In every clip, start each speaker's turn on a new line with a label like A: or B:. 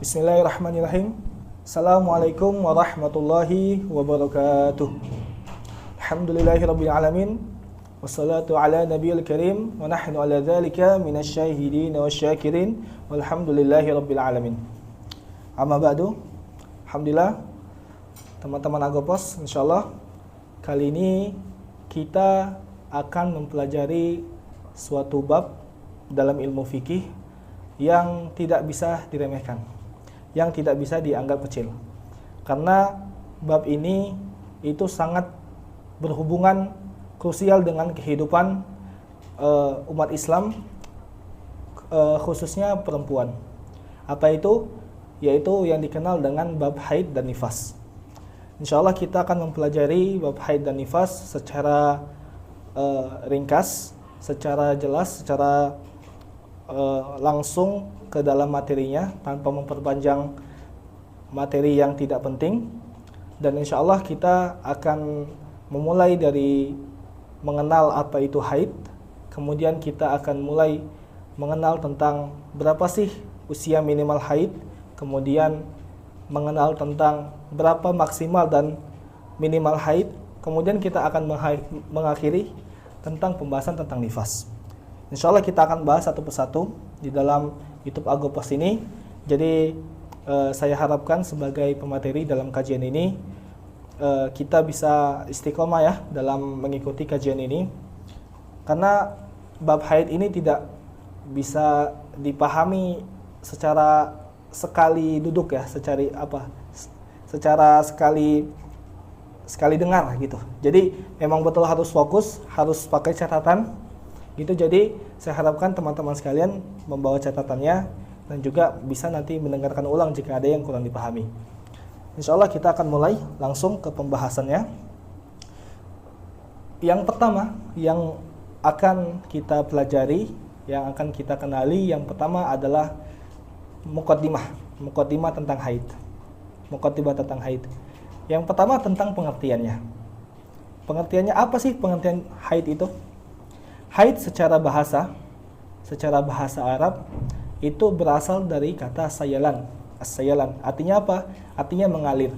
A: Bismillahirrahmanirrahim. Assalamualaikum warahmatullahi wabarakatuh. Alhamdulillahirabbil alamin. Wassalatu ala nabiyil karim wa nahnu ala dzalika minasyahidin wasyakirin walhamdulillahirabbil alamin. Amma ba'du. Alhamdulillah teman-teman Agopos, insyaallah kali ini kita akan mempelajari suatu bab dalam ilmu fikih yang tidak bisa diremehkan, yang tidak bisa dianggap kecil. Karena bab ini itu sangat berhubungan krusial dengan kehidupan umat Islam, khususnya perempuan. Apa itu? Yaitu yang dikenal dengan bab haid dan nifas. Insyaallah kita akan mempelajari bab haid dan nifas secara ringkas, secara jelas, secara langsung ke dalam materinya tanpa memperpanjang materi yang tidak penting. Dan insya Allah kita akan memulai dari mengenal apa itu haid, kemudian kita akan mulai mengenal tentang berapa sih usia minimal haid, kemudian mengenal tentang berapa maksimal dan minimal haid, kemudian kita akan mengakhiri tentang pembahasan tentang nifas. Insya Allah kita akan bahas satu persatu di dalam YouTube Agopos ini. Jadi saya harapkan sebagai pemateri dalam kajian ini kita bisa istiqomah ya dalam mengikuti kajian ini. Karena bab haid ini tidak bisa dipahami secara sekali duduk ya, secara sekali dengar gitu. Jadi memang betul harus fokus, harus pakai catatan gitu. Jadi saya harapkan teman-teman sekalian membawa catatannya dan juga bisa nanti mendengarkan ulang jika ada yang kurang dipahami. Insya Allah kita akan mulai langsung ke pembahasannya. Yang pertama yang akan kita pelajari, yang akan kita kenali, yang pertama adalah muqaddimah tentang haid. Muqaddimah tentang haid. Yang pertama tentang pengertiannya. Pengertiannya apa sih pengertian haid itu? Haid secara bahasa Arab itu berasal dari kata sayalan. As-sayalan artinya apa? Artinya mengalir.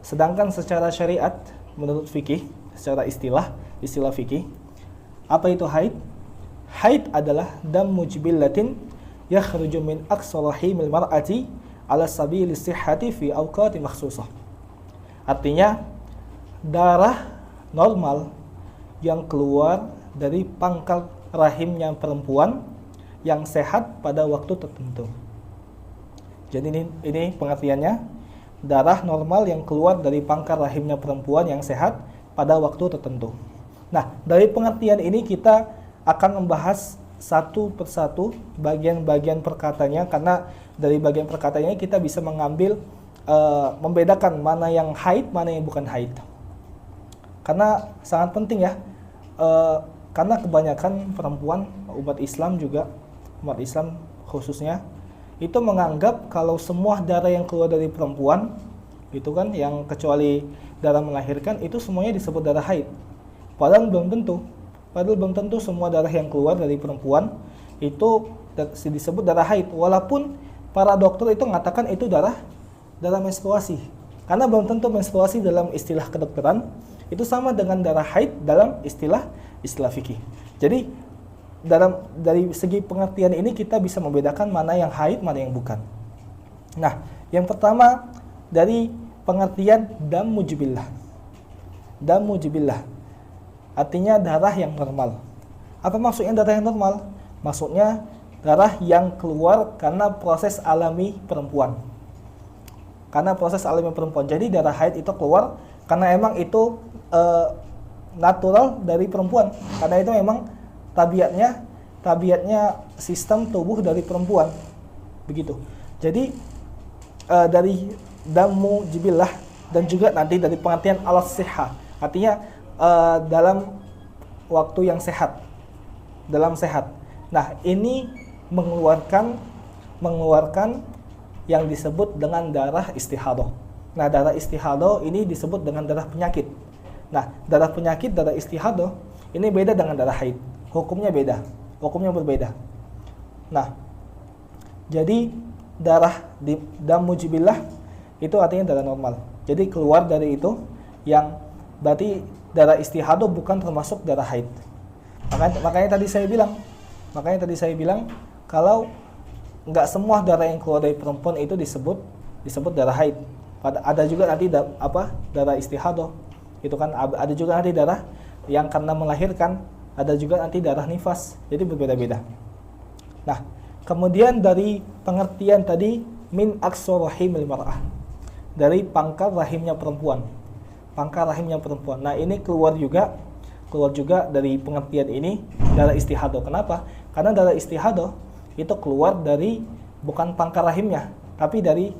A: Sedangkan secara syariat menurut fikih, secara istilah fikih, apa itu haid? Haid adalah damu jibillatin yakhruju min aqsa rahimil mar'ati ala sabili sihhati fi awqati makhsusah. Artinya darah normal yang keluar dari pangkal rahimnya perempuan yang sehat pada waktu tertentu. Jadi ini pengertiannya, darah normal yang keluar dari pangkal rahimnya perempuan yang sehat pada waktu tertentu. Nah, dari pengertian ini kita akan membahas satu persatu bagian-bagian perkataannya, karena dari bagian perkataannya kita bisa mengambil membedakan mana yang haid, mana yang bukan haid. Karena sangat penting ya, karena kebanyakan perempuan, umat Islam khususnya itu menganggap kalau semua darah yang keluar dari perempuan gitu kan, yang kecuali darah melahirkan, itu semuanya disebut darah haid. Padahal belum tentu semua darah yang keluar dari perempuan itu disebut darah haid, walaupun para dokter itu mengatakan itu darah menstruasi. Karena belum tentu menstruasi dalam istilah kedokteran itu sama dengan darah haid dalam istilah fikih. Jadi dari segi pengertian ini kita bisa membedakan mana yang haid, mana yang bukan. Nah, yang pertama dari pengertian damu jibillah. Damu jibillah artinya darah yang normal. Apa maksudnya darah yang normal? Maksudnya darah yang keluar karena proses alami perempuan. Jadi darah haid itu keluar karena emang itu natural dari perempuan, karena itu memang tabiatnya sistem tubuh dari perempuan begitu. Jadi dari damu jibillah dan juga nanti dari pengertian alas sihah, artinya dalam waktu yang sehat, dalam sehat. Nah, ini mengeluarkan yang disebut dengan darah istihadah. Nah, darah istihadah ini disebut dengan darah penyakit. Nah, darah penyakit, darah istihadah ini beda dengan darah haid. Hukumnya berbeda. Nah, Jadi darah dam mujibillah itu artinya darah normal. Jadi keluar dari itu yang berarti darah istihadah bukan termasuk darah haid. Makanya tadi saya bilang kalau nggak semua darah yang keluar dari perempuan itu disebut darah haid. Ada juga nanti darah istihadah. Itu kan ada juga nanti darah yang karena melahirkan, ada juga nanti darah nifas. Jadi berbeda-beda. Nah, kemudian dari pengertian tadi min aqsa rahimil mar'ah. Dari pangkal rahimnya perempuan. Pangkal rahimnya perempuan. Nah, ini keluar juga dari pengertian ini darah istihadah. Kenapa? Karena darah istihadah itu keluar dari bukan pangkal rahimnya, tapi dari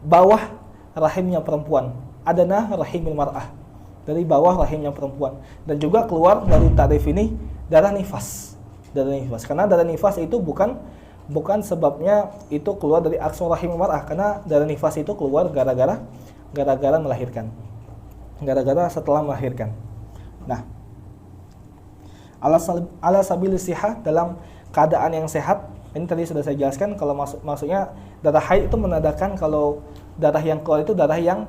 A: bawah rahimnya perempuan. Adana rahimil mar'ah. Dari bawah rahimnya perempuan. Dan juga keluar dari ta'rif ini darah nifas. Darah nifas. Karena darah nifas itu bukan sebabnya itu keluar dari aqsa rahimil mar'ah, karena darah nifas itu keluar gara-gara melahirkan. Gara-gara setelah melahirkan. Nah, ala sabil sihah, dalam keadaan yang sehat. Ini tadi sudah saya jelaskan, kalau maksudnya darah haid itu menandakan kalau darah yang keluar itu darah yang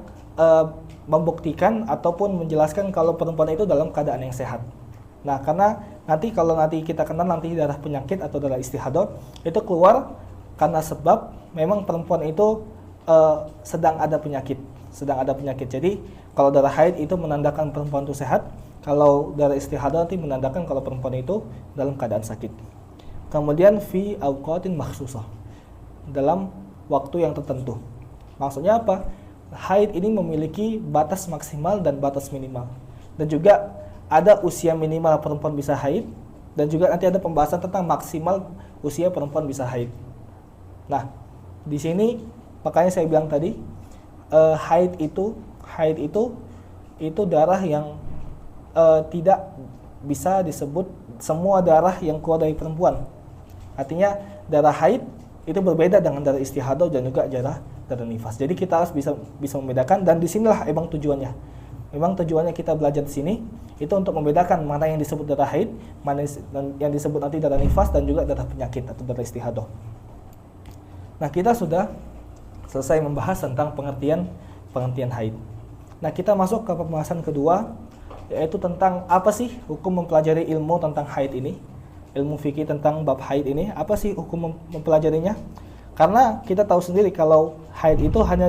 A: membuktikan ataupun menjelaskan kalau perempuan itu dalam keadaan yang sehat. Nah, karena kalau nanti kita kenal nanti darah penyakit atau darah istihadah itu keluar karena sebab memang perempuan itu sedang ada penyakit. Jadi kalau darah haid itu menandakan perempuan itu sehat, kalau darah istihadah nanti menandakan kalau perempuan itu dalam keadaan sakit. Kemudian fi awqatin makhsusah, dalam waktu yang tertentu. Maksudnya apa? Haid ini memiliki batas maksimal dan batas minimal. Dan juga ada usia minimal perempuan bisa haid, dan juga nanti ada pembahasan tentang maksimal usia perempuan bisa haid. Nah, di sini makanya saya bilang tadi haid itu darah yang tidak bisa disebut semua darah yang keluar dari perempuan. Artinya darah haid itu berbeda dengan darah istihadah dan juga darah nifas. Jadi kita harus bisa membedakan, dan disinilah emang tujuannya. Memang tujuannya kita belajar di sini itu untuk membedakan mana yang disebut darah haid, mana yang disebut nanti darah nifas, dan juga darah penyakit atau darah istihadah. Nah, kita sudah selesai membahas tentang pengertian haid. Nah, kita masuk ke pembahasan kedua, yaitu tentang apa sih hukum mempelajari ilmu tentang haid ini. Ilmu fikih tentang bab haid ini, apa sih hukum mempelajarinya? Karena kita tahu sendiri kalau haid itu hanya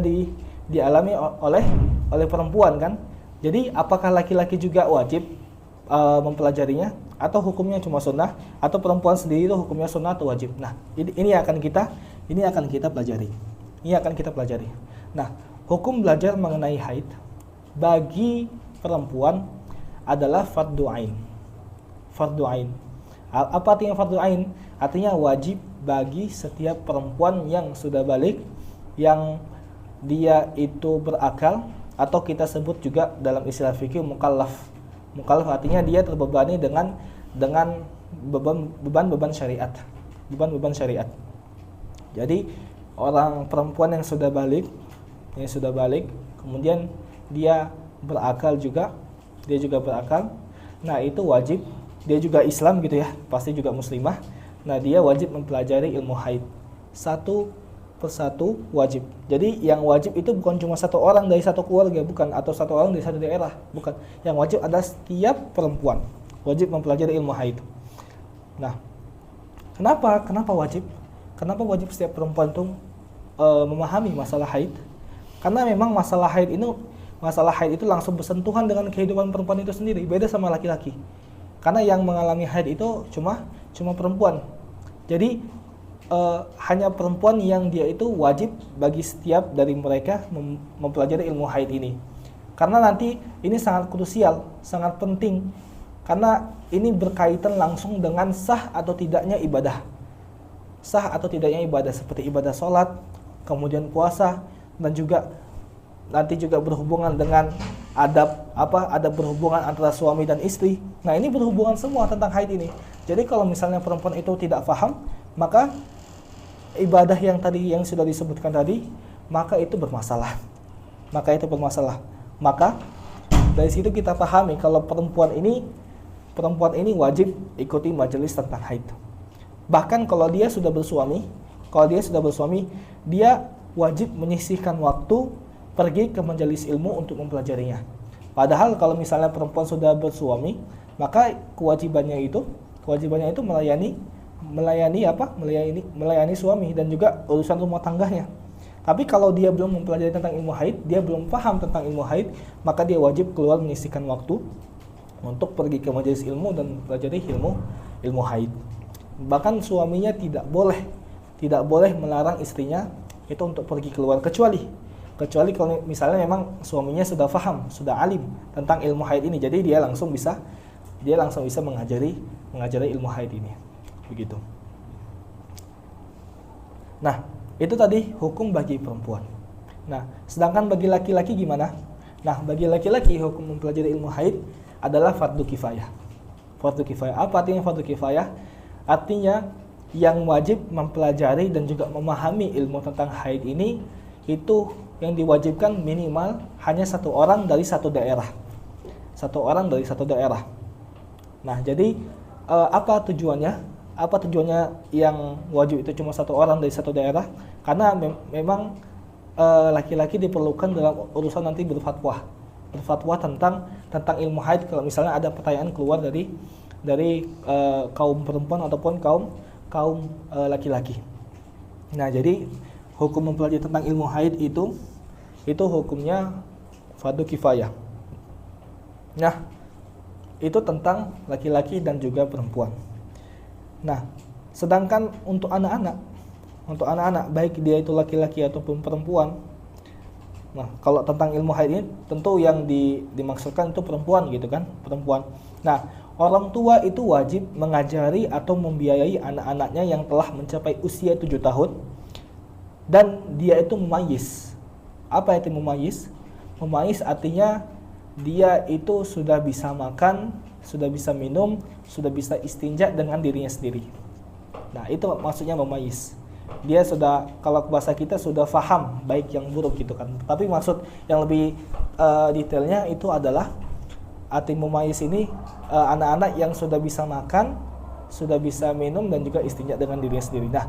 A: dialami oleh perempuan kan. Jadi apakah laki-laki juga wajib mempelajarinya, atau hukumnya cuma sunnah, atau perempuan sendiri itu hukumnya sunnah atau wajib? Nah, ini akan kita pelajari. Nah, hukum belajar mengenai haid bagi perempuan adalah fardu ain. Apa artinya fardu ain? Artinya wajib bagi setiap perempuan yang sudah balik, yang dia itu berakal, atau kita sebut juga dalam istilah fikih mukallaf. Mukallaf artinya dia terbebani dengan beban syariat. Beban syariat. Jadi orang perempuan yang sudah balik, kemudian dia juga berakal. Nah, itu wajib. Dia juga Islam gitu ya, pasti juga muslimah. Nah, dia wajib mempelajari ilmu haid satu persatu, wajib. Jadi yang wajib itu bukan cuma satu orang dari satu keluarga, bukan, atau satu orang dari satu daerah, bukan. Yang wajib adalah setiap perempuan wajib mempelajari ilmu haid. Nah, kenapa wajib? Kenapa wajib setiap perempuan itu memahami masalah haid? Karena memang masalah haid itu langsung bersentuhan dengan kehidupan perempuan itu sendiri, beda sama laki-laki. Karena yang mengalami haid itu cuma perempuan. Jadi hanya perempuan yang dia itu wajib bagi setiap dari mereka mempelajari ilmu haid ini. Karena nanti ini sangat krusial, sangat penting. Karena ini berkaitan langsung dengan sah atau tidaknya ibadah. Sah atau tidaknya ibadah seperti ibadah sholat, kemudian puasa, dan juga nanti juga berhubungan dengan adab berhubungan antara suami dan istri. Nah, ini berhubungan semua tentang haid ini. Jadi kalau misalnya perempuan itu tidak paham, maka ibadah yang sudah disebutkan tadi, maka itu bermasalah. Maka dari situ kita pahami kalau perempuan ini wajib ikuti majelis tentang haid. Bahkan kalau dia sudah bersuami, kalau dia sudah bersuami, dia wajib menyisihkan waktu pergi ke majelis ilmu untuk mempelajarinya. Padahal kalau misalnya perempuan sudah bersuami, maka kewajibannya itu melayani suami dan juga urusan rumah tangganya. Tapi kalau dia belum mempelajari tentang ilmu haid, dia belum paham tentang ilmu haid, maka dia wajib keluar menyisihkan waktu untuk pergi ke majelis ilmu dan mempelajari ilmu haid. Bahkan suaminya tidak boleh melarang istrinya itu untuk pergi keluar, kecuali kalau misalnya memang suaminya sudah paham, sudah alim tentang ilmu haid ini, jadi dia langsung bisa mengajari ilmu haid ini. Begitu. Nah, itu tadi hukum bagi perempuan. Nah, sedangkan bagi laki-laki gimana? Nah, bagi laki-laki hukum mempelajari ilmu haid adalah fardu kifayah. Fardu kifayah. Apa artinya fardu kifayah? Artinya yang wajib mempelajari dan juga memahami ilmu tentang haid ini, itu yang diwajibkan minimal hanya satu orang dari satu daerah. Nah, jadi apa tujuannya? Apa tujuannya yang wajib itu cuma satu orang dari satu daerah? Karena memang laki-laki diperlukan dalam urusan nanti berfatwa tentang ilmu haid. Kalau misalnya ada pertanyaan keluar dari kaum perempuan ataupun kaum laki-laki. Nah, jadi hukum mempelajari tentang ilmu haid itu hukumnya fardu kifayah. Nah, itu tentang laki-laki dan juga perempuan. Nah, sedangkan untuk anak-anak baik dia itu laki-laki ataupun perempuan. Nah, kalau tentang ilmu haid ini tentu yang dimaksudkan itu perempuan gitu kan, perempuan. Nah, orang tua itu wajib mengajari atau membiayai anak-anaknya yang telah mencapai usia 7 tahun dan dia itu mumayyiz. Apa itu mumayyiz? Mumayyiz artinya dia itu sudah bisa makan, sudah bisa minum, sudah bisa istinja dengan dirinya sendiri. Nah, itu maksudnya mumayyiz. Dia sudah, kalau bahasa kita sudah faham baik yang buruk gitu kan. Tapi maksud yang lebih detailnya itu adalah arti mumayyiz ini anak-anak yang sudah bisa makan, sudah bisa minum dan juga istinja dengan dirinya sendiri. Nah,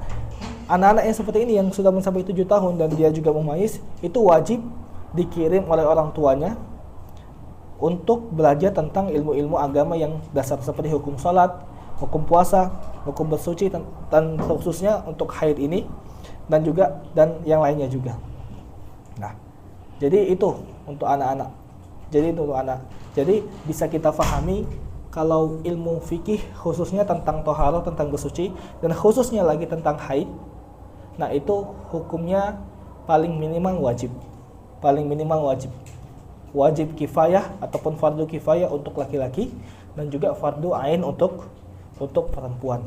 A: anak-anak yang seperti ini yang sudah mencapai 7 tahun dan dia juga mumayyiz, itu wajib dikirim oleh orang tuanya untuk belajar tentang ilmu-ilmu agama yang dasar seperti hukum salat, hukum puasa, hukum bersuci, dan khususnya untuk haid ini dan yang lainnya juga. Nah, jadi itu untuk anak-anak. Jadi bisa kita pahami kalau ilmu fikih khususnya tentang toharoh, tentang bersuci, dan khususnya lagi tentang haid, nah itu hukumnya paling minimal wajib. Wajib kifayah ataupun fardu kifayah untuk laki-laki dan juga fardu ain untuk perempuan.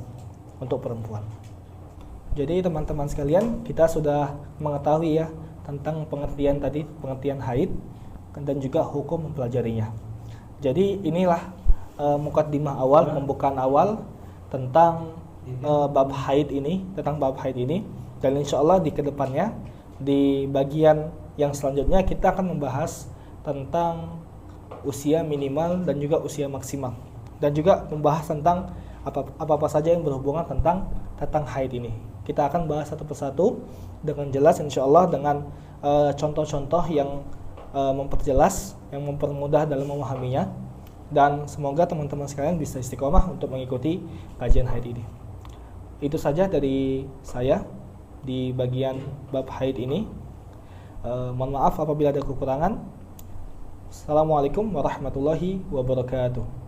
A: Jadi teman-teman sekalian, kita sudah mengetahui ya tentang pengertian haid dan juga hukum mempelajarinya. Jadi inilah mukaddimah awal, pembukaan awal tentang bab haid ini, dan insyaallah di kedepannya di bagian yang selanjutnya kita akan membahas tentang usia minimal dan juga usia maksimal, dan juga membahas tentang apa saja yang berhubungan tentang haid ini. Kita akan bahas satu persatu dengan jelas insyaallah, dengan contoh-contoh yang memperjelas, yang mempermudah dalam memahaminya, dan semoga teman-teman sekalian bisa istiqomah untuk mengikuti kajian haid ini. Itu saja dari saya di bagian bab haid ini. Mohon maaf apabila ada kekurangan. Assalamualaikum warahmatullahi wabarakatuh.